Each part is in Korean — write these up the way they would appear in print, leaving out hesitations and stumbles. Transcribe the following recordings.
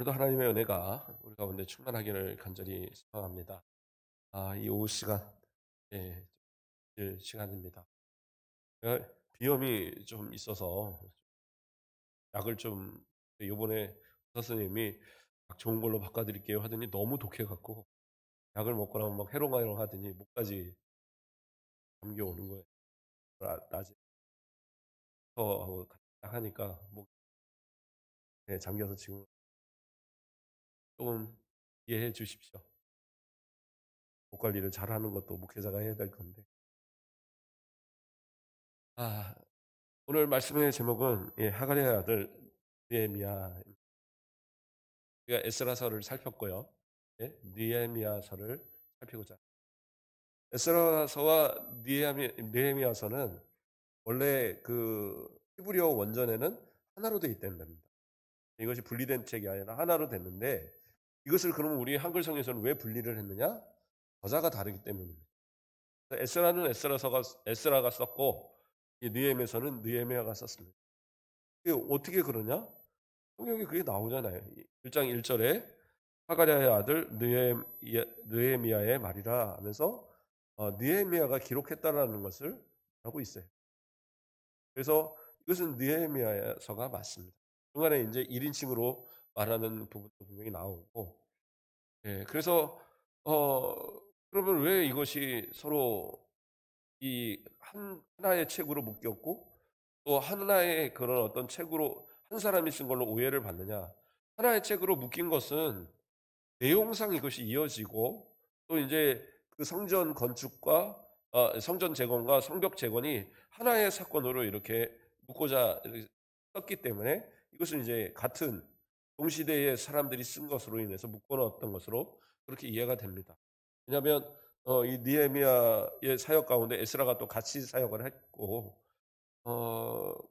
그래도 하나님의 은혜가 우리 가운데 충만하기를 간절히 소망합니다. 이 오후 시간, 예, 시간입니다. 제가 비염이 좀 있어서 약을 좀, 요번에 의사 선생님이 약 좋은 걸로 바꿔드릴게요 하더니 너무 독해갖고 약을 먹고 나면 막 해롱해롱 하더니 목까지 감기 오는 거예요. 낮에 하고 하니까 목 잠겨서 지금 조금 이해해 주십시오. 목 관리를 잘하는 것도 목회자가 해야 될 건데. 아, 오늘 말씀의 제목은 하갈의 아들 느헤미야. 우리가 에스라서를 살폈고요. 느헤미야서를 살피고자. 에스라서와 느헤미야서는 원래 그 히브리어 원전에는 하나로 되어 있다는 겁니다. 이것이 분리된 책이 아니라 하나로 됐는데, 이것을 그러면 우리 한글 성에서는 왜 분리를 했느냐? 저자가 다르기 때문입니다. 에스라는 에스라가 썼고, 이 느헤미야서는 느헤미야가 썼습니다. 이게 어떻게 그러냐? 성경에 그게 나오잖아요. 1장 1절에 하가랴의 아들 느헤미야의 말이라 하면서 느헤미야가 기록했다라는 것을 하고 있어요. 그래서 이것은 느헤미야서가 맞습니다. 중간에 이제 1인칭으로 말하는 부분도 분명히 나오고, 그래서 어 그러면 왜 이것이 서로 이 하나의 책으로 묶였고 또 하나의 그런 어떤 책으로 한 사람이 쓴 걸로 오해를 받느냐? 하나의 책으로 묶인 것은 내용상 이것이 이어지고 또 인제 그 성전 건축과 성전 재건과 성벽 재건이 하나의 사건으로 이렇게 묶고자 이렇게 썼기 때문에 이것은 이제 같은 동시대의 사람들이 쓴 것으로 인해서 묶어 넣었던 것으로 그렇게 이해가 됩니다. 왜냐하면 이 느헤미야의 사역 가운데 에스라가 또 같이 사역을 했고,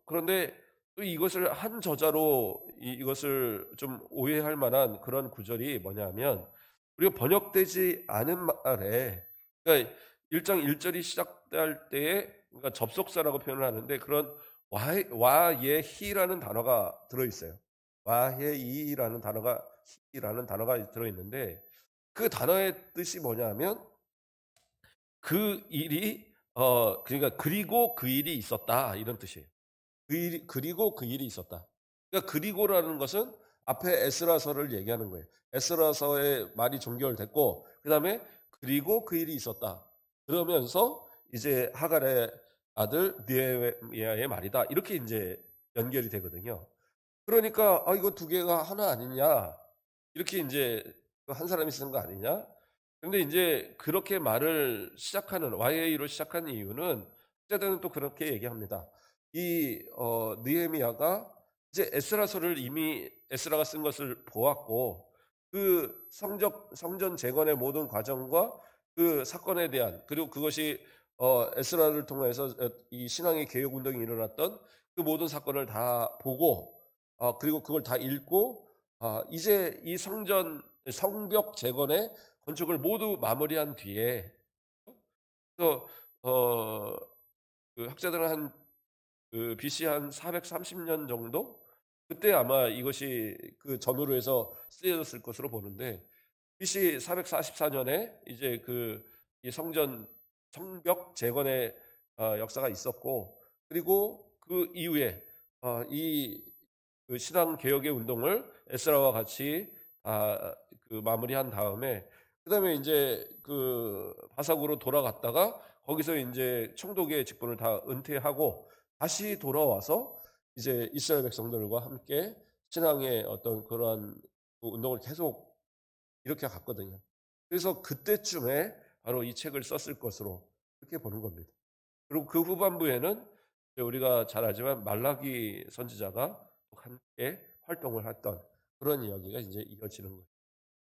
그런데 또 이것을 한 저자로 이것을 좀 오해할 만한 그런 구절이 뭐냐면, 우리가 번역되지 않은 말에, 그러니까 1장 1절이 시작할 때에 그러니까 접속사라고 표현을 하는데, 그런 와예히라는 단어가 들어 있어요. 와예히라는 단어가 히라는 단어가 들어 있는데, 그 단어의 뜻이 뭐냐면 그 일이 그러니까 그리고 그 일이 있었다 이런 뜻이에요. 그리고 그 일이 있었다. 그러니까 그리고라는 것은 앞에 에스라서를 얘기하는 거예요. 에스라서의 말이 종결됐고 그다음에 그리고 그 일이 있었다. 그러면서 이제 하갈의 아들 느헤미야의 말이다. 이렇게 이제 연결이 되거든요. 그러니까 이거 두 개가 하나 아니냐? 이렇게 인제 한 사람이 쓰는 거 아니냐? 근데 인제 그렇게 말을 시작하는 YA로 시작하는 이유는 학자들은 또 그렇게 얘기합니다. 이 느헤미야가 이제 에스라서를 이미 에스라가 쓴 것을 보았고 그 성전 재건의 모든 과정과 그 사건에 대한, 그리고 그것이 에스라를 통해서 이 신앙의 개혁 운동이 일어났던 그 모든 사건을 다 보고 그리고 그걸 다 읽고 이제 이 성벽 재건의 건축을 모두 마무리한 뒤에 또 어 그 학자들은 BC 한 430년 정도 그때 아마 이것이 그 전후로 해서 쓰여졌을 것으로 보는데, BC 444년에 이제 이 성벽 재건의 역사가 있었고, 그리고 그 이후에 이 신앙 개혁의 운동을 에스라와 같이 마무리한 다음에 그다음에 인제 바사구로 돌아갔다가 거기서 인제 총독의 직분을 다 은퇴하고 다시 돌아와서 이제 이스라엘 백성들과 함께 신앙의 어떤 그러한 그 운동을 계속 이렇게 갔거든요. 그래서 그때쯤에 바로 이 책을 썼을 것으로 그렇게 보는 겁니다. 그리고 그 후반부에는 이제 우리가 잘 알지만 말라기 선지자가 함께 활동을 했던 그런 이야기가 이제 이어지는 거예요.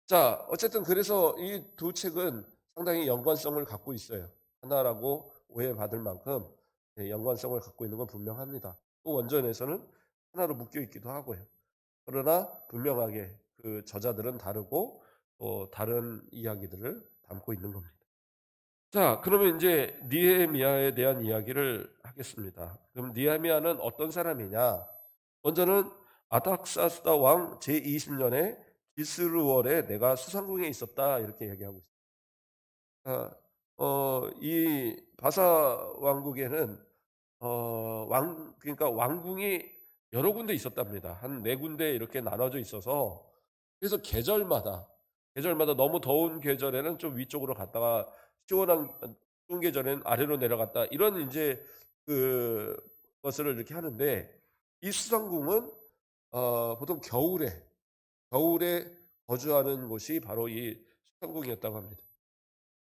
자, 어쨌든 그래서 이 두 책은 상당히 연관성을 갖고 있어요. 하나라고 오해받을 만큼 연관성을 갖고 있는 건 분명합니다. 또 원전에서는 하나로 묶여 있기도 하고요. 그러나 분명하게 그 저자들은 다르고 또 다른 이야기들을 담고 있는 겁니다. 자, 그러면 인제 느헤미야에 대한 이야기를 하겠습니다. 그럼 느헤미야는 어떤 사람이냐? 먼저는 아닥사스다 왕 제20년에 기스루월에 내가 수상궁에 있었다 이렇게 얘기하고 있습니다. 아, 이 바사 왕국에는 그러니까 왕궁이 여러 군데 있었답니다. 한 네 군데 이렇게 나눠져 있어서 그래서 계절마다 너무 더운 계절에는 좀 위쪽으로 갔다가 시원한 추운 계절에는 아래로 내려갔다 이런 이제 그 것을 이렇게 하는데 이 수상궁은 보통 겨울에 거주하는 곳이 바로 이 수상궁이었다고 합니다.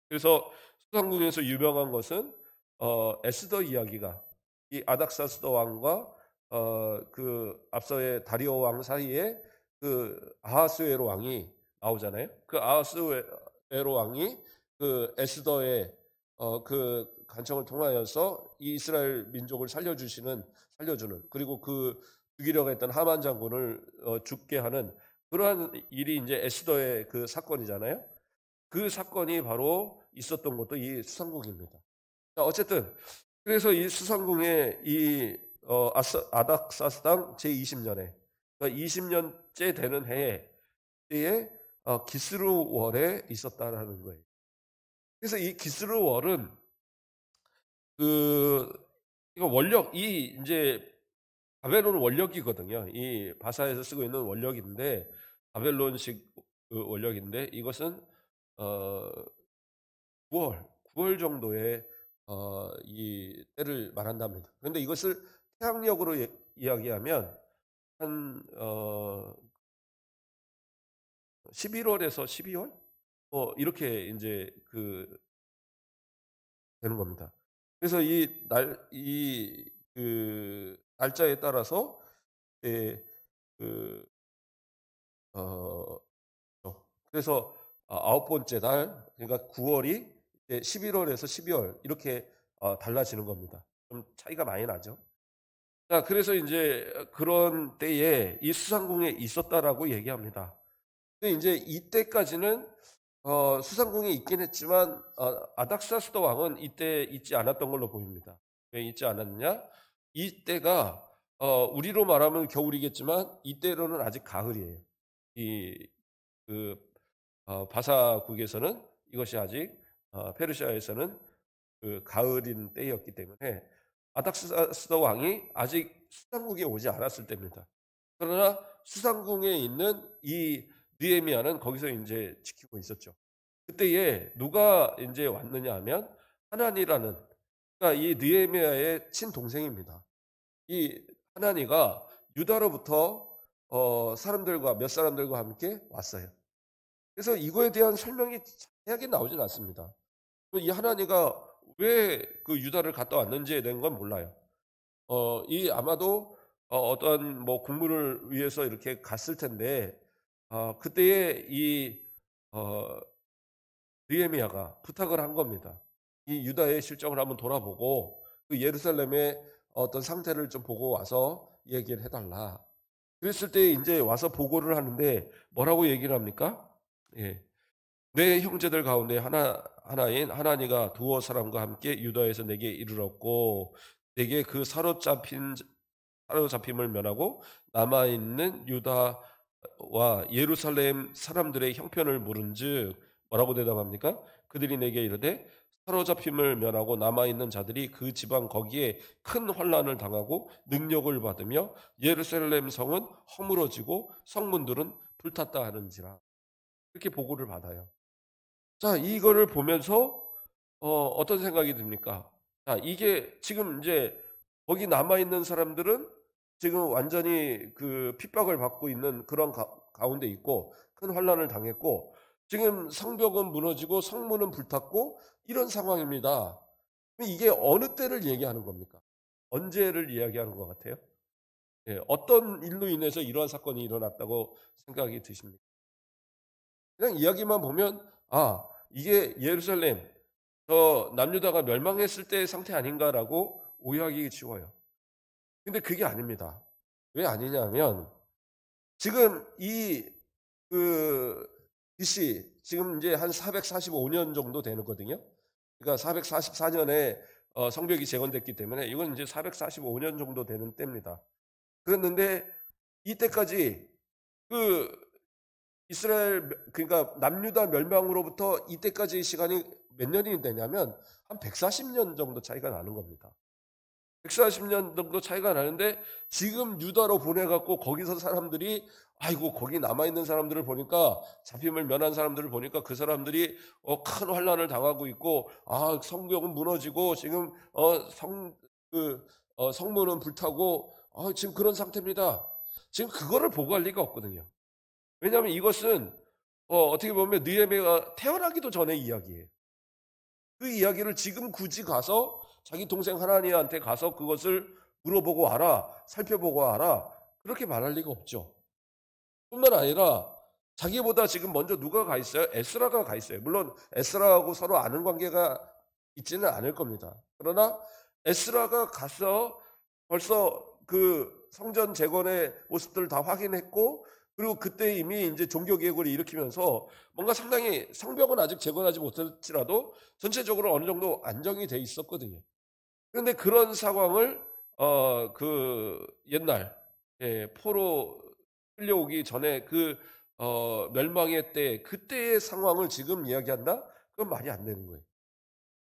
그래서 수상궁에서 유명한 것은 에스더 이야기가 이 아닥사스더 왕과 그 앞서의 다리오 왕 사이에 그 아하스웨로 왕이 나오잖아요. 그 아하스웨로 왕이 그 에스더의 그 간청을 통하여서 이 이스라엘 민족을 살려주는 그리고 그 죽이려고 했던 하만 장군을 죽게 하는 그러한 일이 이제 에스더의 그 사건이잖아요. 그 사건이 바로 있었던 것도 이 수상궁입니다. 자, 어쨌든 그래서 이 수상궁에 이 아닥사스당 제20년에 그러니까 20년째 되는 해에 기스루월에 있었다라는 거예요. 그래서 이 기스루월은 그 이거 이 이제 바벨론 원력이거든요. 이 바사에서 쓰고 있는 원력인데 바벨론식 그 원력인데 이것은 어 9월 정도의 이 때를 말한답니다. 그런데 이것을 태양력으로 이야기하면 한 11월에서 12월 이렇게 인제 되는 겁니다. 그래서 날짜에 따라서 예 그 어 그래서 홉 번째 달 그러니까 9 월이 이제 11월에서 12월 이렇게 달라지는 겁니다. 좀 차이가 많이 나죠. 자, 그래서 인제 그런 때에 이 수상궁에 있었다라고 얘기합니다. 근데 인제 이때까지는 수상궁에 있긴 했지만 아닥사스다 왕은 이때 있지 않았던 걸로 보입니다. 왜 있지 않았느냐? 이때가 우리로 말하면 겨울이겠지만 이때로는 아직 가을이에요. 이 그 바사국에서는 이것이 아직 페르시아에서는 그 가을인 때였기 때문에 아닥사스다 왕이 아직 수상국에 오지 않았을 때입니다. 그러나 수상궁에 있는 이 느헤미야는 거기서 인제 지키고 있었죠. 그때에 누가 인제 왔느냐 하면 하나니라는 그러니까 이 느헤미야의 친동생입니다. 이 하나니가 유다로부터 몇 사람들과 함께 왔어요. 그래서 이거에 대한 설명이 자세하게 나오진 않습니다. 이 하나니가 왜 그 유다를 갔다 왔는지에 대한 건 몰라요. 이 아마도 어떠한 뭐 국무를 위해서 이렇게 갔을 텐데 그때에 이 어 느헤미야가 부탁을 한 겁니다. 이 유다의 실정을 한번 돌아보고 그 예루살렘의 어떤 상태를 좀 보고 와서 얘기를 해 달라. 그랬을 때 인제 와서 보고를 하는데 뭐라고 얘기를 합니까? 예. 내 형제들 가운데 하나인 하나니가 두어 사람과 함께 유다에서 내게 이르렀고 내게 그 사로잡힘을 면하고 남아 있는 유다와 예루살렘 사람들의 형편을 물은즉 뭐라고 대답합니까? 그들이 내게 이르되 사로잡힘을 면하고 남아 있는 자들이 그 지방 거기에 큰 환난을 당하고 능력을 받으며 예루살렘 성은 허물어지고 성문들은 불탔다 하는지라. 이렇게 보고를 받아요. 자, 이거를 보면서 어떤 생각이 듭니까? 자, 이게 지금 인제 거기 남아 있는 사람들은 지금 완전히 그 핍박을 받고 있는 그런 가운데 있고 큰 환난을 당했고 지금 성벽은 무너지고 성문은 불탔고 이런 상황입니다. 그럼 이게 어느 때를 얘기하는 겁니까? 언제를 이야기하는 것 같아요? 예. 어떤 일로 인해서 이러한 사건이 일어났다고 생각이 드십니까? 그냥 이야기만 보면 이게 예루살렘 남유다가 멸망했을 때의 상태 아닌가라고 오해하기 쉬워요. 근데 그게 아닙니다. 왜 아니냐면 지금 그 BC 지금 이제 한 445년 정도 되거든요. 그러니까 444년에 성벽이 재건됐기 때문에 이건 이제 445년 정도 되는 때입니다. 그랬는데 이때까지 그 이스라엘 그러니까 남유다 멸망으로부터 이때까지의 시간이 몇 년이 되냐면 한 140년 정도 차이가 나는 겁니다. 140년 정도 차이가 나는데 지금 유다로 보내 갖고 거기서 사람들이 아이고 거기 남아 있는 사람들을 보니까 잡힘을 면한 사람들을 보니까 그 사람들이 큰 환난을 당하고 있고 성벽은 무너지고 지금 성문은 불타고 지금 그런 상태입니다. 지금 그거를 보고할 리가 없거든요. 왜냐하면 이것은 어떻게 보면 느헤미야가 태어나기도 전의 이야기예요. 그 이야기를 지금 굳이 가서 자기 동생 하나니한테 가서 그것을 물어보고 와라, 살펴보고 와라, 그렇게 말할 리가 없죠. 뿐만 아니라 자기보다 지금 먼저 누가 가 있어요? 에스라가 가 있어요. 물론 에스라하고 서로 아는 관계가 있지는 않을 겁니다. 그러나 에스라가 가서 벌써 그 성전 재건의 모습들을 다 확인했고, 그리고 그때 이미 이제 종교 개혁을 일으키면서 뭔가 상당히 성벽은 아직 재건하지 못했지라도 전체적으로 어느 정도 안정이 돼 있었거든요. 그런데 그런 상황을 그 옛날 포로 끌려오기 전에 그 멸망의 때 그때의 상황을 지금 이야기한다? 그건 말이 안 되는 거예요.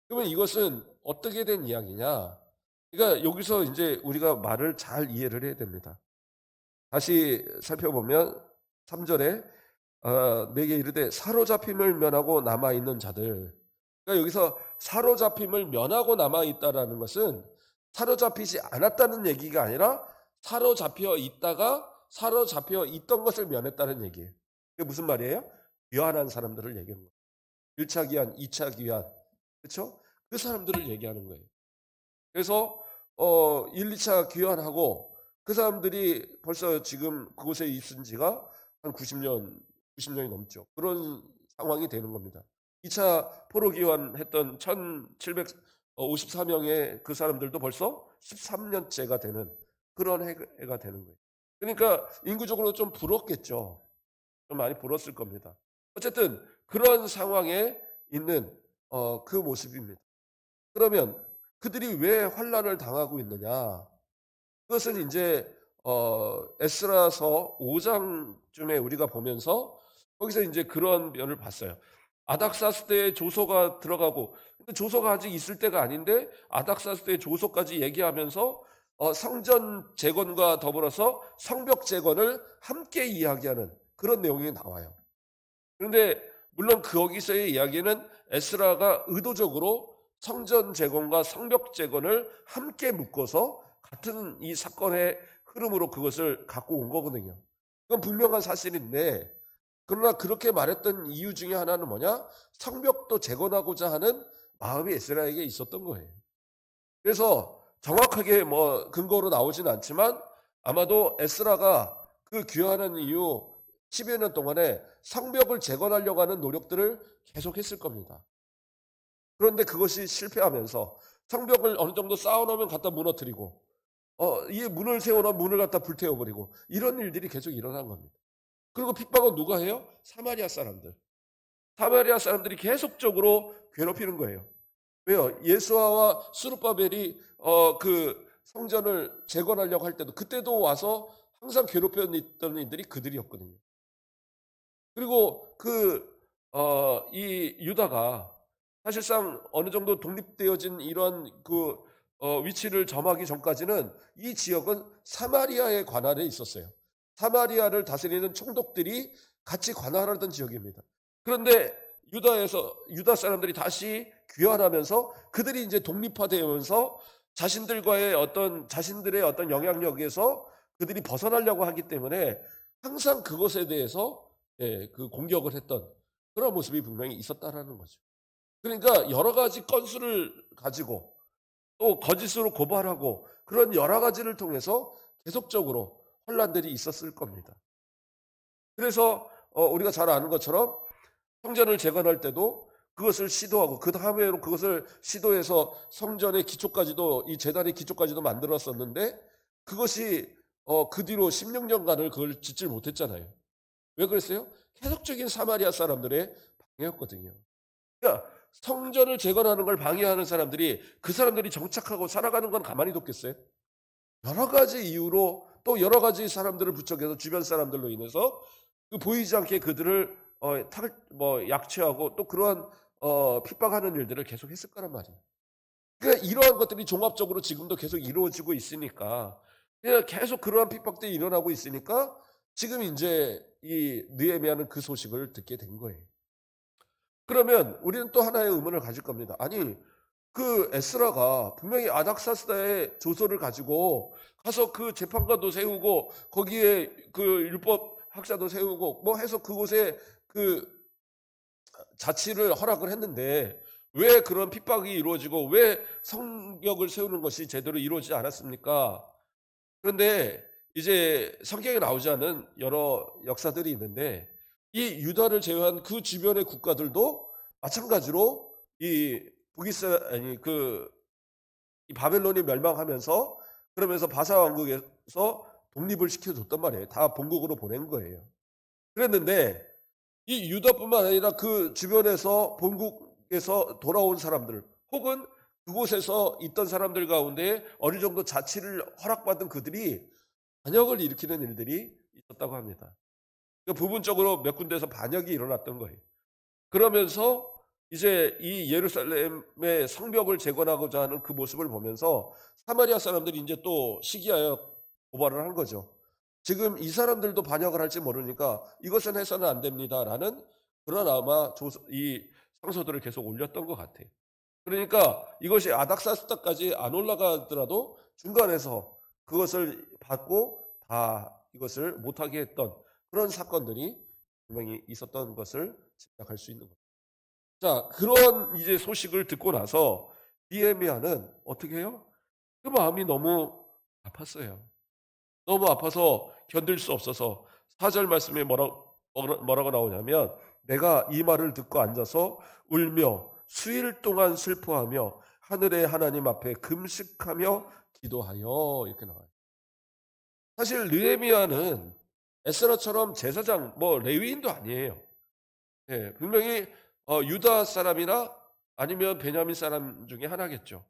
그러면 이것은 어떻게 된 이야기냐? 그러니까 여기서 이제 우리가 말을 잘 이해를 해야 됩니다. 다시 살펴보면 3절에 내게 이르되 사로잡힘을 면하고 남아 있는 자들. 그러니까 여기서 사로잡힘을 면하고 남아 있다라는 것은 사로잡히지 않았다는 얘기가 아니라 사로잡혀 있다가 사로잡혀 있던 것을 면했다는 얘기예요. 그게 무슨 말이에요? 귀환한 사람들을 얘기하는 거예요. 1차 귀환, 2차 귀환. 그렇죠? 그 사람들을 얘기하는 거예요. 그래서 1, 2차 귀환하고 그 사람들이 벌써 지금 그곳에 있은 지가 한 90년이 넘죠. 그런 상황이 되는 겁니다. 2차 포로 귀환했던 1754명의 그 사람들도 벌써 13년째가 되는 그런 해가 되는 거예요. 그러니까 인구적으로 좀 불었겠죠. 좀 많이 불었을 겁니다. 어쨌든 그런 상황에 있는 그 모습입니다. 그러면 그들이 왜 환난을 당하고 있느냐? 그것은 이제 에스라서 5장쯤에 우리가 보면서 거기서 이제 그런 면을 봤어요. 아닥사스 때의 조소가 들어가고 조소가 아직 있을 때가 아닌데 아닥사스 때의 조소까지 얘기하면서 성전 재건과 더불어서 성벽 재건을 함께 이야기하는 그런 내용이 나와요. 그런데 물론 거기서의 이야기는 에스라가 의도적으로 성전 재건과 성벽 재건을 함께 묶어서 같은 이 사건의 흐름으로 그것을 갖고 온 거거든요. 그건 분명한 사실인데, 그러나 그렇게 말했던 이유 중에 하나는 뭐냐? 성벽도 재건하고자 하는 마음이 에스라에게 있었던 거예요. 그래서 정확하게 뭐 근거로 나오진 않지만 아마도 에스라가 그 귀환한 이후 10여 년 동안에 성벽을 재건하려고 하는 노력들을 계속했을 겁니다. 그런데 그것이 실패하면서 성벽을 어느 정도 쌓아놓으면 갖다 무너뜨리고 이 문을 세워놓으면 문을 갖다 불태워버리고 이런 일들이 계속 일어난 겁니다. 그리고 핍박은 누가 해요? 사마리아 사람들. 사마리아 사람들이 계속적으로 괴롭히는 거예요. 왜요? 예수아와 스룹바벨이 그 성전을 재건하려고 할 때도 그때도 와서 항상 괴롭혔던 이들이 그들이었거든요. 그리고 이 유다가 사실상 어느 정도 독립되어진 이런 위치를 점하기 전까지는 이 지역은 사마리아의 관할에 있었어요. 사마리아를 다스리는 총독들이 같이 관할하던 지역입니다. 그런데 유다 사람들이 다시 귀환하면서 그들이 이제 독립화되면서 자신들의 어떤 영향력에서 그들이 벗어나려고 하기 때문에 항상 그것에 대해서 그 공격을 했던 그런 모습이 분명히 있었다라는 거죠. 그러니까 여러 가지 건수를 가지고 또 거짓으로 고발하고 그런 여러 가지를 통해서 계속적으로 혼란들이 있었을 겁니다. 그래서 우리가 잘 아는 것처럼 성전을 재건할 때도 그것을 시도하고 그 다음에는 그것을 시도해서 성전의 기초까지도 이 제단의 기초까지도 만들었었는데 그것이 그 뒤로 16년간을 그걸 짓질 못했잖아요. 왜 그랬어요? 계속적인 사마리아 사람들의 방해였거든요. 그러니까 성전을 재건하는 걸 방해하는 사람들이 그 사람들이 정착하고 살아가는 건 가만히 뒀겠어요? 여러 가지 이유로 또 여러 가지 사람들을 부척해서 주변 사람들로 인해서 그 보이지 않게 그들을 약취하고 또 그러한 핍박하는 일들을 계속했을 거란 말이에요. 그러니까 이러한 것들이 종합적으로 지금도 계속 이루어지고 있으니까 그냥 계속 그러한 핍박들이 일어나고 있으니까 지금 인제 이 느헤미야는 그 소식을 듣게 된 거예요. 그러면 우리는 또 하나의 의문을 가질 겁니다. 아니 그 에스라가 분명히 아닥사스다의 조서를 가지고 가서 그 재판관도 세우고 거기에 그 율법 학자도 세우고 뭐 해서 그곳에 그 자치를 허락을 했는데 왜 그런 핍박이 이루어지고 왜 성벽을 세우는 것이 제대로 이루어지지 않았습니까? 그런데 이제 성경에 나오지 않은 여러 역사들이 있는데 이 유다를 제외한 그 주변의 국가들도 마찬가지로 이 북이스라 아니 그 이 바벨론이 멸망하면서 그러면서 바사 왕국에서 독립을 시켜줬단 말이에요. 다 본국으로 보낸 거예요. 그랬는데 이 유다뿐만 아니라 그 주변에서 본국에서 돌아온 사람들 혹은 그곳에서 있던 사람들 가운데 어느 정도 자치를 허락받은 그들이 반역을 일으키는 일들이 있었다고 합니다. 그 부분적으로 몇 군데에서 반역이 일어났던 거예요. 그러면서 이제 이 예루살렘의 성벽을 재건하고자 하는 그 모습을 보면서 사마리아 사람들이 이제 또 시기하여 고발을 한 거죠. 지금 이 사람들도 반역을 할지 모르니까 이것은 해서는 안 됩니다라는 그런 아마 이 상소들을 계속 올렸던 것 같아요. 그러니까 이것이 아닥사스다까지 안 올라가더라도 중간에서 그것을 받고 다 이것을 못하게 했던 그런 사건들이 분명히 있었던 것을 짐작할 수 있는 겁니다. 자, 그런 이제 소식을 듣고 나서 니에미야는 어떻게 해요? 그 마음이 너무 아팠어요. 너무 아파서 견딜 수 없어서 4절 말씀에 뭐라고 나오냐면 내가 이 말을 듣고 앉아서 울며 수일 동안 슬퍼하며 하늘의 하나님 앞에 금식하며 기도하여 이렇게 나와요. 사실 느헤미야는 에스라처럼 제사장 뭐 레위인도 아니에요. 예, 분명히 유다 사람이나 아니면 베냐민 사람 중에 하나겠죠.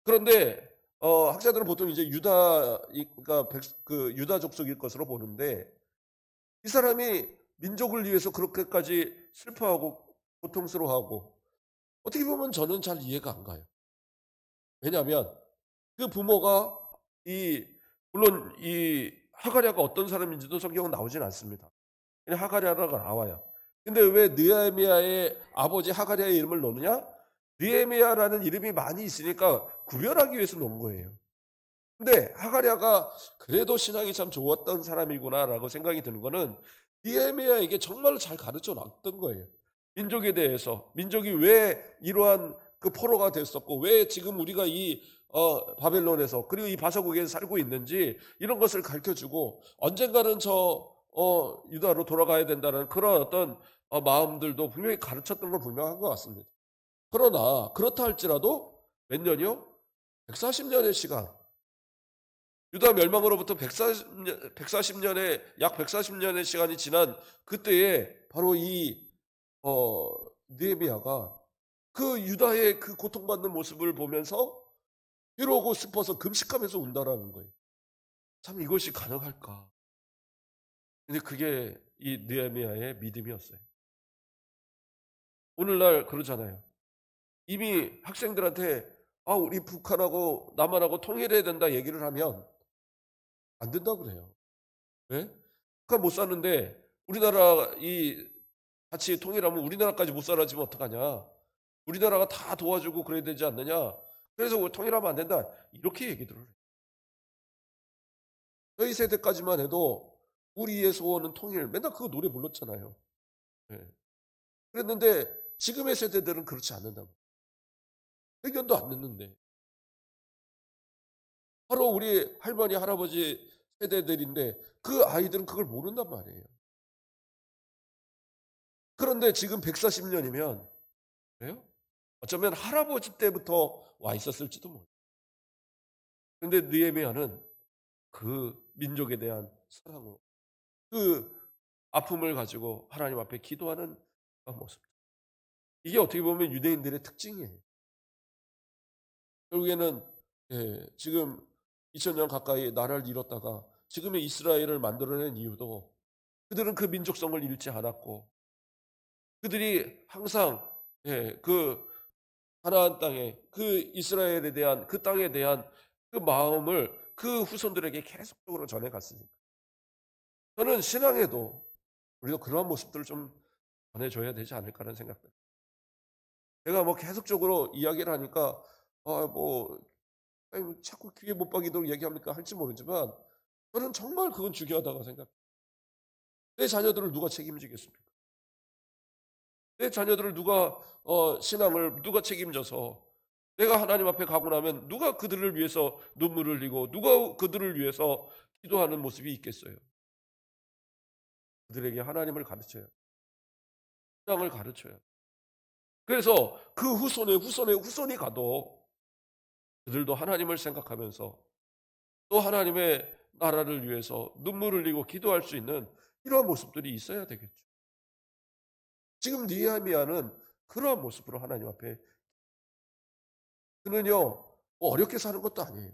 그런데 학자들은 보통 이제 그러니까 그 유다 족속일 것으로 보는데 이 사람이 민족을 위해서 그렇게까지 슬퍼하고 고통스러워하고 어떻게 보면 저는 잘 이해가 안 가요. 왜냐하면 그 부모가 이 물론 이 하가랴가 어떤 사람인지도 성경은 나오진 않습니다. 그냥 하가랴라고 나와요. 근데 왜 느헤미야의 아버지 하가랴의 이름을 넣느냐? 느헤미야라는 이름이 많이 있으니까 구별하기 위해서 놓은 거예요. 근데 하가랴가 그래도 신앙이 참 좋았던 사람이구나라고 생각이 드는 거는 느헤미야에게 정말로 잘 가르쳐 놨던 거예요. 민족에 대해서 민족이 왜 이러한 그 포로가 됐었고 왜 지금 우리가 이 바벨론에서 그리고 이 바사국에서 살고 있는지 이런 것을 가르쳐 주고 언젠가는 저 유다로 돌아가야 된다는 그런 어떤 마음들도 분명히 가르쳤던 건 분명한 것 같습니다. 그러나 그렇다 할지라도 몇 년이요? 140년의 시간 유다 멸망으로부터 140년의 약 140년의 시간이 지난 그때에 바로 이 느헤미야가 그 유다의 그 고통받는 모습을 보면서 괴로우고 슬퍼서 금식하면서 운다라는 거예요. 참 이것이 가능할까? 근데 그게 이 느헤미야의 믿음이었어요. 오늘날 그러잖아요. 이미 학생들한테 우리 북한하고 남한하고 통일해야 된다 얘기를 하면 안 된다고 그래요. 왜? 북한 못 사는데 우리나라 이 같이 통일하면 우리나라까지 못 살아지면 어떡하냐. 우리나라가 다 도와주고 그래야 되지 않느냐. 그래서 통일하면 안 된다. 이렇게 얘기들을 해요. 저희 세대까지만 해도 우리의 소원은 통일. 맨날 그거 노래 불렀잖아요. 예. 그랬는데 지금의 세대들은 그렇지 않는다고. 회견도 안 듣는데. 바로 우리 할머니, 할아버지 세대들인데 그 아이들은 그걸 모른단 말이에요. 그런데 지금 140년이면 그래요? 어쩌면 할아버지 때부터 와 있었을지도 몰라요. 그런데 느헤미야는 그 민족에 대한 사랑으로 그 아픔을 가지고 하나님 앞에 기도하는 모습. 이게 어떻게 보면 유대인들의 특징이에요. 결국에는 지금 2000년 가까이 나라를 잃었다가 지금의 이스라엘을 만들어낸 이유도 그들은 그 민족성을 잃지 않았고 그들이 항상 그 가나안 땅에 그 이스라엘에 대한 그 땅에 대한 그 마음을 그 후손들에게 계속적으로 전해 갔으니까. 저는 신앙에도 우리도 그러한 모습들을 좀 전해 줘야 되지 않을까라는 생각들. 제가 뭐 계속적으로 이야기를 하니까 뭐 아니 뭐 자꾸 귀에 못 박이도록 얘기합니까 할지 모르지만 저는 정말 그건 중요하다고 생각해요. 내 자녀들을 누가 책임지겠습니까? 내 자녀들을 누가 신앙을 누가 책임져서 내가 하나님 앞에 가고 나면 누가 그들을 위해서 눈물을 흘리고 누가 그들을 위해서 기도하는 모습이 있겠어요. 그들에게 하나님을 가르쳐요. 신앙을 가르쳐요. 그래서 그 후손의 후손의 후손이 가도 그들도 하나님을 생각하면서 또 하나님의 나라를 위해서 눈물 흘리고 기도할 수 있는 이러한 모습들이 있어야 되겠죠. 지금 느헤미야는 그러한 모습으로 하나님 앞에 그는요 뭐 어렵게 사는 것도 아니에요.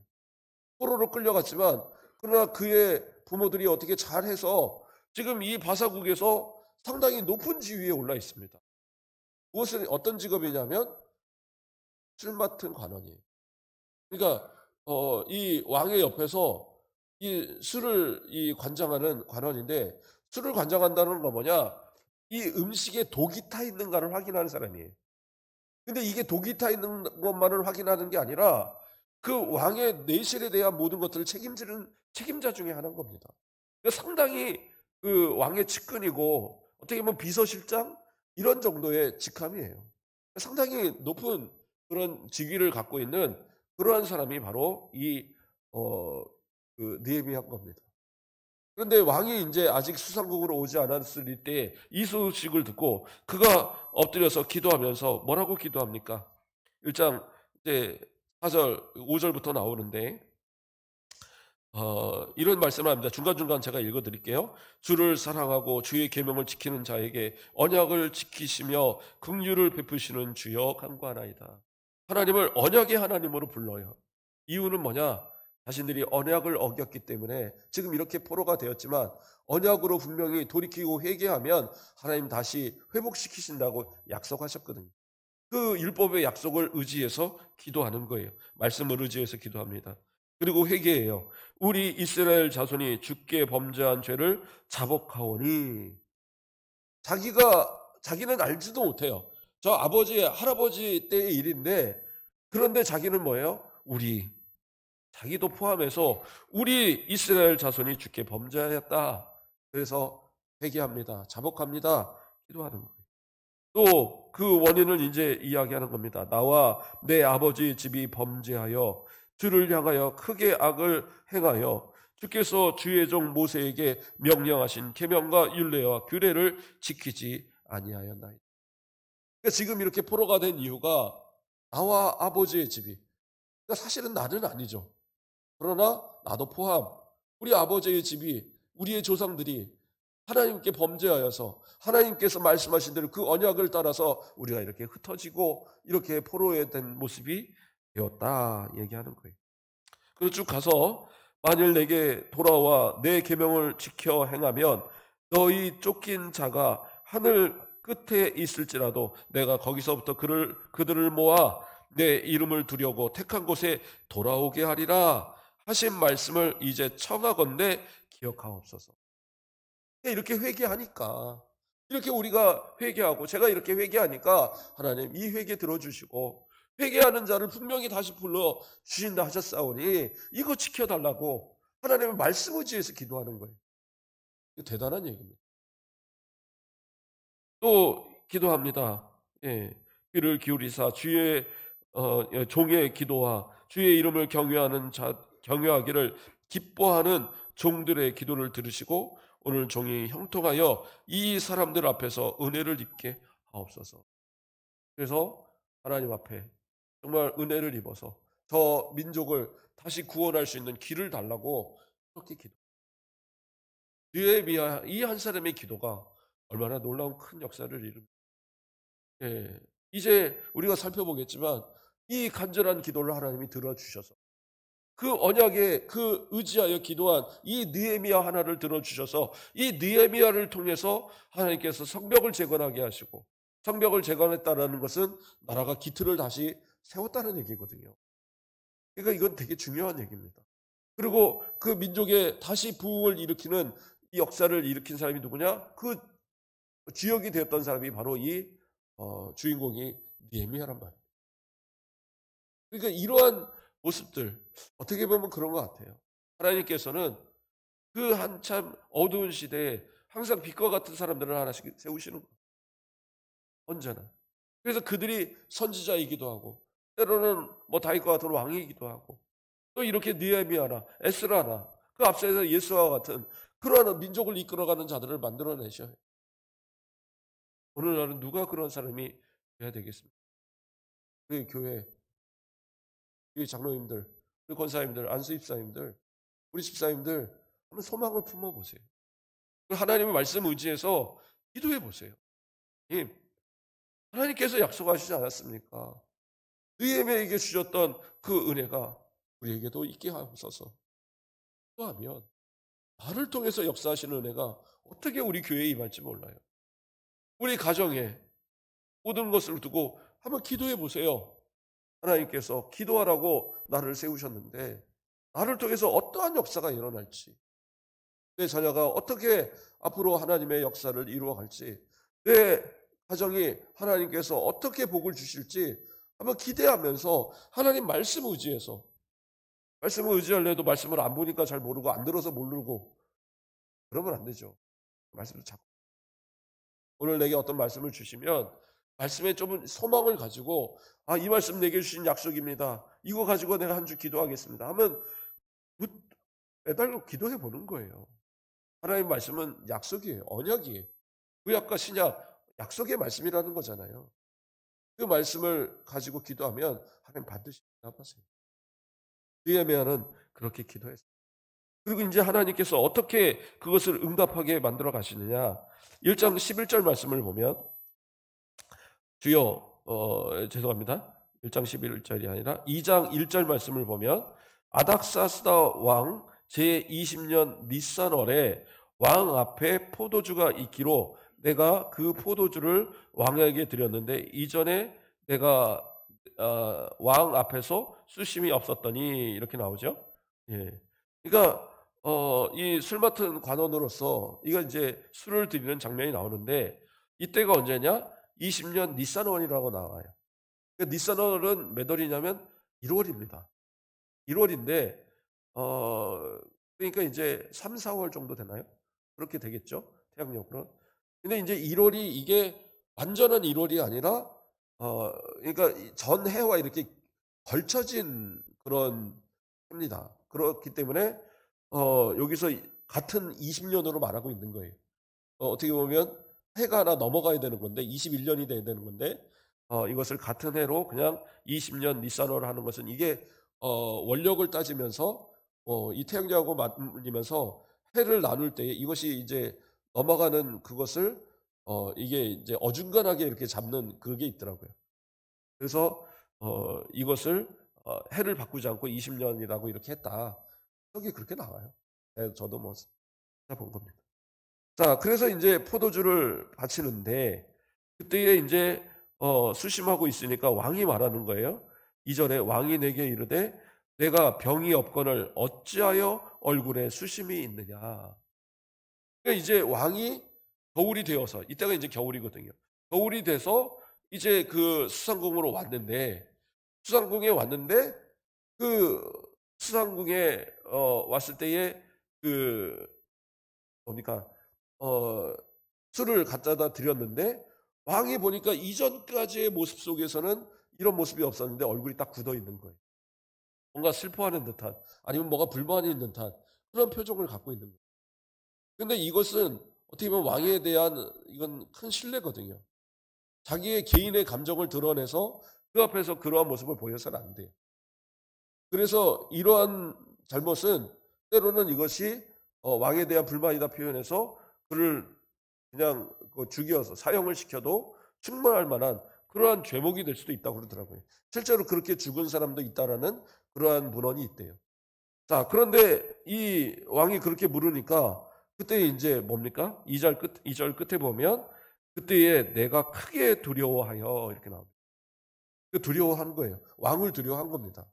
포로로 끌려갔지만 그러나 그의 부모들이 어떻게 잘해서 지금 이 바사국에서 상당히 높은 지위에 올라 있습니다. 무엇은 어떤 직업이냐면 술 맡은 관원이에요. 그러니까 이 왕의 옆에서 이 술을 이 관장하는 관원인데 술을 관장한다는 건 뭐냐? 이 음식에 독이 타 있는가를 확인하는 사람이에요. 근데 이게 독이 타 있는 것만을 확인하는 게 아니라 그 왕의 내실에 대한 모든 것들을 책임지는 책임자 중에 하나인 겁니다. 그러니까 상당히 그 왕의 측근이고 어떻게 보면 비서실장 이런 정도의 직함이에요. 상당히 높은 그런 직위를 갖고 있는 그러한 사람이 바로 이 어 그 느헤미야인 겁니다. 그런데 왕이 인제 아직 수상국으로 오지 않았을 때 이 소식을 듣고 그가 엎드려서 기도하면서 뭐라고 기도합니까? 1장 이제 4절 5 절부터 나오는데 이런 말씀을 합니다. 중간중간 제가 읽어 드릴게요. "주를 사랑하고 주의 계명을 지키는 자에게 언약을 지키시며 긍휼을 베푸시는 주여 간구하나이다." 하나님을 언약의 하나님으로 불러요. 이유는 뭐냐? 자신들이 언약을 어겼기 때문에 지금 이렇게 포로가 되었지만 언약으로 분명히 돌이키고 회개하면 하나님 다시 회복시키신다고 약속하셨거든요. 그 율법의 약속을 의지해서 기도하는 거예요. 말씀을 의지해서 기도합니다. 그리고 회개해요. 우리 이스라엘 자손이 주께 범죄한 죄를 자복하오니 자기는 알지도 못해요. 저 아버지, 할아버지 때의 일인데 그런데 자기는 뭐예요? 자기도 포함해서 우리 이스라엘 자손이 주께 범죄하였다. 그래서 회개합니다. 자복합니다. 기도하는 거예요. 또 그 원인을 이제 이야기하는 겁니다. 나와 내 아버지 집이 범죄하여 주를 향하여 크게 악을 행하여 주께서 주의 종 모세에게 명령하신 계명과 율례와 규례를 지키지 아니하였나이다. 그러니까 지금 이렇게 포로가 된 이유가 나와 아버지의 집이 그러니까 사실은 나는 아니죠. 그러나 나도 포함 우리 아버지의 집이 우리의 조상들이 하나님께 범죄하여서 하나님께서 말씀하신 대로 그 언약을 따라서 우리가 이렇게 흩어지고 이렇게 포로에 된 모습이 되었다 얘기하는 거예요. 그리고 쭉 가서 만일 내게 돌아와 내 계명을 지켜 행하면 너희 쫓긴 자가 하늘 끝에 있을지라도 내가 거기서부터 그들을 모아 내 이름을 두려고 택한 곳에 돌아오게 하리라 하신 말씀을 이제 청하건대 기억하옵소서. 이렇게 회개하니까 이렇게 우리가 회개하고 제가 이렇게 회개하니까 하나님 이 회개 들어주시고 회개하는 자를 분명히 다시 불러 주신다 하셨사오니 이거 지켜달라고 하나님의 말씀 의지해서 기도하는 거예요. 이거 대단한 얘기입니다. 또 기도합니다. 예. 귀를 기울이사 주의 종의 기도와 주의 이름을 경외하기를 기뻐하는 종들의 기도를 들으시고 오늘 종이 형통하여 이 사람들 앞에서 은혜를 입게 하옵소서. 그래서 하나님 앞에 정말 은혜를 입어서 저 민족을 다시 구원할 수 있는 길을 달라고 그렇게 기도. 느헤미야 이 한 사람의 기도가 얼마나 놀라운 큰 역사를 이룹니다. 예. 이제 우리가 살펴보겠지만 이 간절한 기도를 하나님이 들어주셔서 그 언약에 그 의지하여 기도한 이 느헤미야 하나를 들어 주셔서 이 느헤미야를 통해서 하나님께서 성벽을 재건하게 하시고, 성벽을 재건했다라는 것은 나라가 기틀을 다시 세웠다는 얘기거든요. 그러니까 이건 되게 중요한 얘기입니다. 그리고 그 민족에 다시 부흥을 일으키는 이 역사를 일으킨 사람이 누구냐? 그 주역이 되었던 사람이 바로 이 주인공이 느헤미야란 말이에요. 그러니까 이러한 모습들, 어떻게 보면 그런 것 같아요. 하나님께서는 그 한참 어두운 시대에 항상 빛과 같은 사람들을 하나씩 세우시는 거예요. 언제나. 그래서 그들이 선지자이기도 하고, 때로는 뭐 다윗과 같은 왕이기도 하고, 또 이렇게 느헤미야나 에스라나 그 앞서서 예수와 같은 그러한 민족을 이끌어가는 자들을 만들어내셔요. 오늘날은 누가 그런 사람이 돼야 되겠습니까? 우리 교회, 우리 장로님들, 우리 권사님들, 안수집사님들, 우리 집사님들 한번 소망을 품어보세요. 하나님의 말씀 의지해서 기도해 보세요. 님, 하나님께서 약속하시지 않았습니까? 느헤미야에게 주셨던 그 은혜가 우리에게도 있게 하옵소서. 기도하면 나를 통해서 역사하시는 은혜가 어떻게 우리 교회에 임할지 몰라요. 우리 가정에 모든 것을 두고 한번 기도해 보세요. 하나님께서 기도하라고 나를 세우셨는데 나를 통해서 어떠한 역사가 일어날지, 내 자녀가 어떻게 앞으로 하나님의 역사를 이루어갈지, 내 가정이 하나님께서 어떻게 복을 주실지 한번 기대하면서 하나님 말씀 의지해서, 말씀을 의지하려도 말씀을 안 보니까 잘 모르고 안 들어서 모르고 그러면 안 되죠. 말씀을 잡고 오늘 내게 어떤 말씀을 주시면 말씀에 좀 소망을 가지고, 아, 이 말씀 내게 주신 약속입니다. 이거 가지고 내가 한 주 기도하겠습니다 하면 매달로 기도해 보는 거예요. 하나님 말씀은 약속이에요. 언약이에요. 구약과 신약 약속의 말씀이라는 거잖아요. 그 말씀을 가지고 기도하면 하나님 반드시 응답하세요. 느헤미야는 그렇게 기도했어요. 그리고 이제 하나님께서 어떻게 그것을 응답하게 만들어 가시느냐. 1장 11절 말씀을 보면, 주여, 죄송합니다. 1장 11절이 아니라 2장 1절 말씀을 보면, 아닥사스다 왕 제20년 니산월에 왕 앞에 포도주가 있기로 내가 그 포도주를 왕에게 드렸는데 이전에 내가 왕 앞에서 수심이 없었더니, 이렇게 나오죠. 예. 그러니까 이 술 맡은 관원으로서 이거 이제 술을 드리는 장면이 나오는데, 이때가 언제냐? 20년 니산월이라고 나와요. 그 니산월은 몇 월이냐면 1월입니다. 1월인데 그러니까 이제 3, 4월 정도 되나요? 그렇게 되겠죠? 태양력으로. 근데 이제 1월이 이게 완전한 1월이 아니라 그러니까 이 전해와 이렇게 걸쳐진 그런 해입니다. 그렇기 때문에 여기서 같은 20년으로 말하고 있는 거예요. 어떻게 보면 해가 하나 넘어가야 되는 건데 21년이 돼야 되는 건데 이것을 같은 해로 그냥 20년 니산월을 하는 것은 이게 원력을 따지면서 이 태양계하고 맞물리면서 해를 나눌 때 이것이 이제 넘어가는 그것을 이게 이제 어중간하게 이렇게 잡는 그게 있더라고요. 그래서 이것을 해를 바꾸지 않고 20년이라고 이렇게 했다. 여기 그렇게 나와요. 네, 저도 뭐 찾아본 겁니다. 자, 그래서 인제 포도주를 바치는데 그때에 인제 수심하고 있으니까 왕이 말하는 거예요. 2절에 왕이 내게 이르되 내가 병이 없거늘 어찌하여 얼굴에 수심이 있느냐. 그러니까 이제 왕이 겨울이 되어서, 이때가 이제 겨울이거든요. 겨울이 돼서 이제 그 수상궁으로 왔는데, 수상궁에 왔는데 그 수상궁에 왔을 때에 그 뭡니까? 어 술을 갖다다 드렸는데 왕이 보니까 이전까지의 모습 속에서는 이런 모습이 없었는데 얼굴이 딱 굳어 있는 거예요. 뭔가 슬퍼하는 듯한, 아니면 뭐가 불만이 있는 듯한 그런 표정을 갖고 있는 거예요. 근데 이것은 어떻게 보면 왕에 대한 이건 큰 신뢰거든요. 자기의 개인의 감정을 드러내서 그 앞에서 그러한 모습을 보여서는 안 돼요. 그래서 이러한 잘못은 때로는 이것이 왕에 대한 불만이다 표현해서 그를 그냥 죽여서 사형을 시켜도 충분할 만한 그러한 죄목이 될 수도 있다고 그러더라고요. 실제로 그렇게 죽은 사람도 있다라는 그러한 문헌이 있대요. 자, 그런데 이 왕이 그렇게 물으니까 그때 이제 뭡니까? 2절 끝에 보면 그때에 내가 크게 두려워하여 이렇게 나옵니다. 그 두려워한 거예요. 왕을 두려워한 겁니다.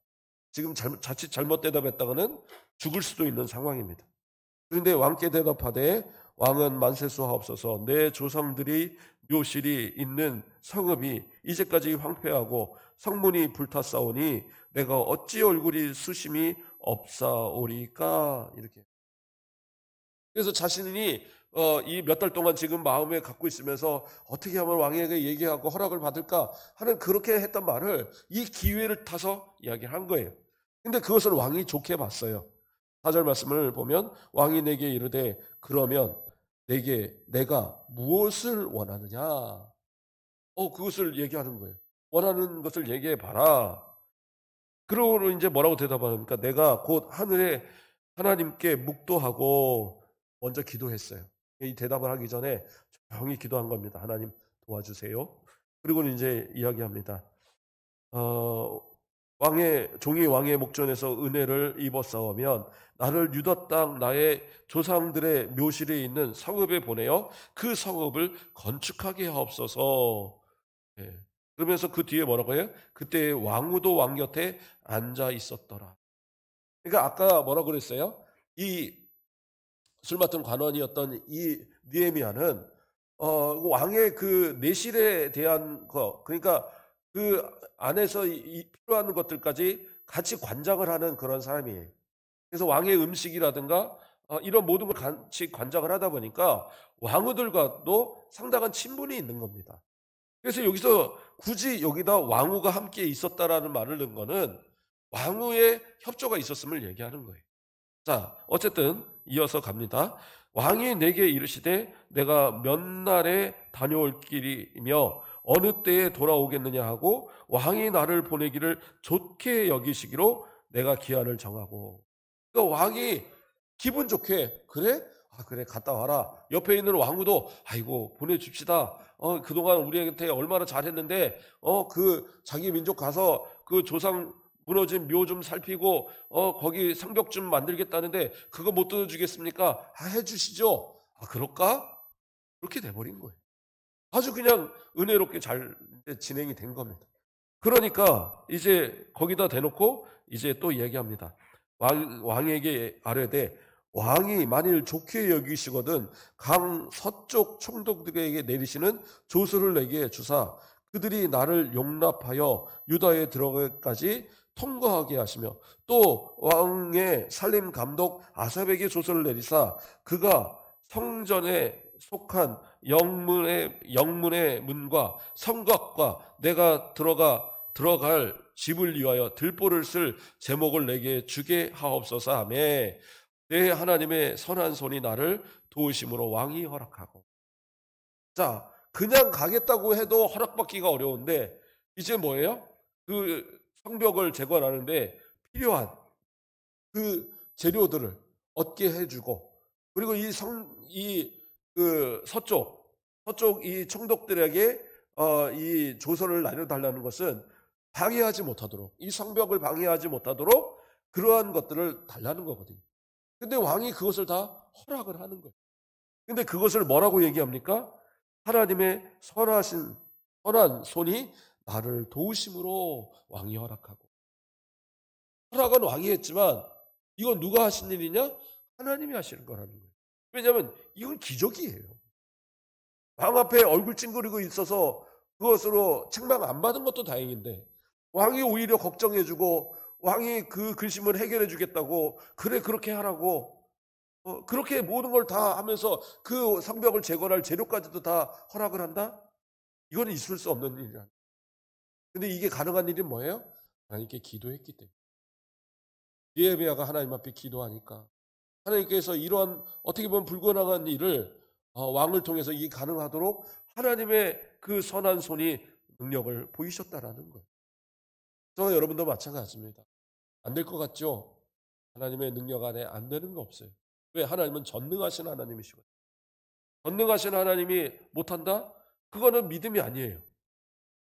지금 자칫 잘못 대답했다가는 죽을 수도 있는 상황입니다. 그런데 왕께 대답하되 왕은 만세수하옵소서 내 조상들이 묘실이 있는 성읍이 이제까지 황폐하고 성문이 불탔사오니 내가 어찌 얼굴이 수심이 없사오리까 이렇게. 그래서 자신이 이 몇 달 동안 지금 마음에 갖고 있으면서 어떻게 하면 왕에게 얘기하고 허락을 받을까 하는 그렇게 했던 말을 이 기회를 타서 이야기한 거예요. 근데 그것을 왕이 좋게 봤어요. 4절 말씀을 보면 왕이 내게 이르되 그러면 내게 내가 무엇을 원하느냐? 그것을 얘기하는 거예요. 원하는 것을 얘기해 봐라. 그러고 이제 뭐라고 대답합니까? 내가 곧 하늘에 하나님께 묵도하고 먼저 기도했어요. 이 대답을 하기 전에 조용히 기도한 겁니다. 하나님 도와주세요. 그리고는 이제 이야기합니다. 어, 종이 왕의 목전에서 은혜를 입었사오면 나를 유다 땅 나의 조상들의 묘실에 있는 성읍에 보내어 그 성읍을 건축하게 하옵소서. 예. 그러면서 그 뒤에 뭐라고 해요? 그때 왕후도 왕 곁에 앉아 있었더라. 그러니까 아까 뭐라고 그랬어요? 이 술 맡은 관원이었던 이 느헤미야는 왕의 그 내실에 대한 거, 그러니까 그 안에서 필요한 것들까지 같이 관장을 하는 그런 사람이에요. 그래서 왕의 음식이라든가 이런 모든 걸 같이 관장을 하다 보니까 왕후들과도 상당한 친분이 있는 겁니다. 그래서 여기서 굳이 여기다 왕후가 함께 있었다라는 말을 넣은 거는 왕후의 협조가 있었음을 얘기하는 거예요. 자, 어쨌든 이어서 갑니다. 왕이 내게 이르시되 내가 몇 날에 다녀올 길이며 어느 때에 돌아오겠느냐 하고 왕이 나를 보내기를 좋게 여기시기로 내가 기한을 정하고. 그러니까 왕이 기분 좋게 그래? 아, 그래 갔다 와라. 옆에 있는 왕후도 아이고 보내줍시다. 그동안 우리한테 얼마나 잘했는데 그 자기 민족 가서 그 조상 무너진 묘 좀 살피고 거기 성벽 좀 만들겠다는데 그거 못 들어주겠습니까? 해주시죠. 아, 그럴까? 그렇게 돼버린 거예요. 아주 그냥 은혜롭게 잘 진행이 된 겁니다. 그러니까 이제 거기다 대놓고 이제 또 얘기합니다. 왕에게 아뢰되 왕이 만일 좋게 여기시거든 강 서쪽 총독들에게 내리시는 조서를 내게 주사 그들이 나를 용납하여 유다에 들어가기까지 통과하게 하시며 또 왕의 살림 감독 아삽에게 조서를 내리사 그가 성전에 속한 영문의 문과 성곽과 내가 들어갈 집을 위하여 들보를 쓸 제목을 내게 주게 하옵소서 하며 내 하나님의 선한 손이 나를 도우심으로 왕이 허락하고. 자, 그냥 가겠다고 해도 허락받기가 어려운데 이제 뭐예요? 그 성벽을 재건하는데 필요한 그 재료들을 얻게 해주고 그리고 이 서쪽 이 총독들에게 이 조서를 나눠달라는 것은 방해하지 못하도록 이 성벽을 방해하지 못하도록 그러한 것들을 달라는 거거든요. 근데 왕이 그것을 다 허락을 하는 거예요. 근데 그것을 뭐라고 얘기합니까? 하나님의 선한 손이 나를 도우심으로 왕이 허락하고 허락은 왕이 했지만 이건 누가 하신 일이냐? 하나님이 하시는 거라는 거예요. 왜냐하면 이건 기적이에요. 왕 앞에 얼굴 찡그리고 있어서 그것으로 책망 안 받은 것도 다행인데 왕이 오히려 걱정해주고 왕이 그 근심을 해결해 주겠다고 그래 그렇게 하라고 그렇게 모든 걸 다 하면서 그 성벽을 재건할 재료까지도 다 허락을 한다? 이건 있을 수 없는 일이야. 근데 이게 가능한 일이 뭐예요? 하나님께 기도했기 때문에. 느헤미야가 하나님 앞에 기도하니까 하나님께서 이러한 어떻게 보면 불가능한 일을 왕을 통해서 이게 가능하도록 하나님의 그 선한 손이 능력을 보이셨다라는 거예요. 저와 여러분도 마찬가지입니다. 안 될 것 같죠? 하나님의 능력 안에 안 되는 거 없어요. 왜? 하나님은 전능하신 하나님이시거든요. 전능하신 하나님이 못한다? 그거는 믿음이 아니에요.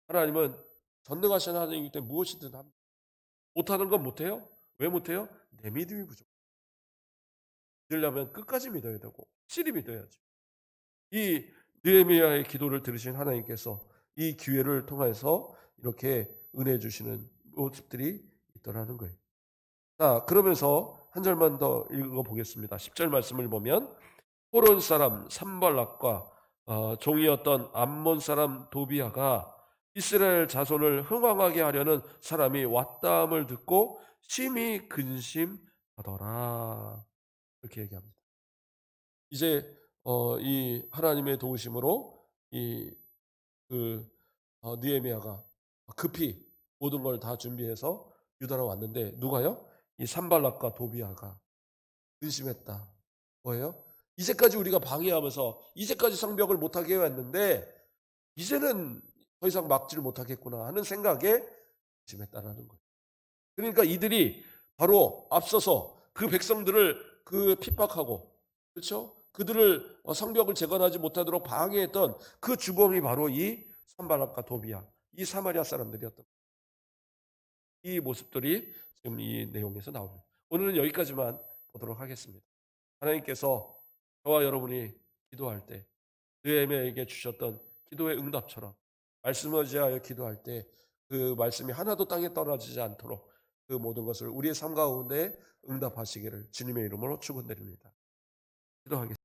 하나님은 전능하신 하나님이기 때문에 무엇이든 합니다. 못하는 건 못해요? 왜 못해요? 내 믿음이 부족. 믿으려면 끝까지 믿어야 되고 확실히 믿어야죠. 이 느헤미야의 기도를 들으신 하나님께서 이 기회를 통해서 이렇게 은혜 주시는 모습들이 있더라는 거예요. 자, 그러면서 한 절만 더 읽어 보겠습니다. 10절 말씀을 보면 호론 사람 산발락과 종이었던 암몬 사람 도비아가 이스라엘 자손을 흥왕하게 하려는 사람이 왔다함을 듣고 심히 근심하더라. 이렇게 얘기합니다. 이제 이 하나님의 도우심으로 이그 느헤미야가 급히 모든 걸 다 준비해서 유다로 왔는데 누가요? 이 산발락과 도비아가 근심했다. 뭐예요? 이제까지 우리가 방해하면서 이제까지 성벽을 못하게 해왔는데 이제는 더 이상 막지를 못하겠구나 하는 생각에 근심했다라는 거예요. 그러니까 이들이 바로 앞서서 그 백성들을 핍박하고 그렇죠? 그들을 성벽을 재건하지 못하도록 방해했던 그 주범이 바로 이 산발락과 도비야 이 사마리아 사람들이었던 이 모습들이 지금 이 내용에서 나옵니다. 오늘은 여기까지만 보도록 하겠습니다. 하나님께서 저와 여러분이 기도할 때 느헤미야에게 주셨던 기도의 응답처럼 말씀을 의지하여 기도할 때 그 말씀이 하나도 땅에 떨어지지 않도록 그 모든 것을 우리의 삶 가운데 응답하시기를 주님의 이름으로 축원드립니다. 기도하겠습니다.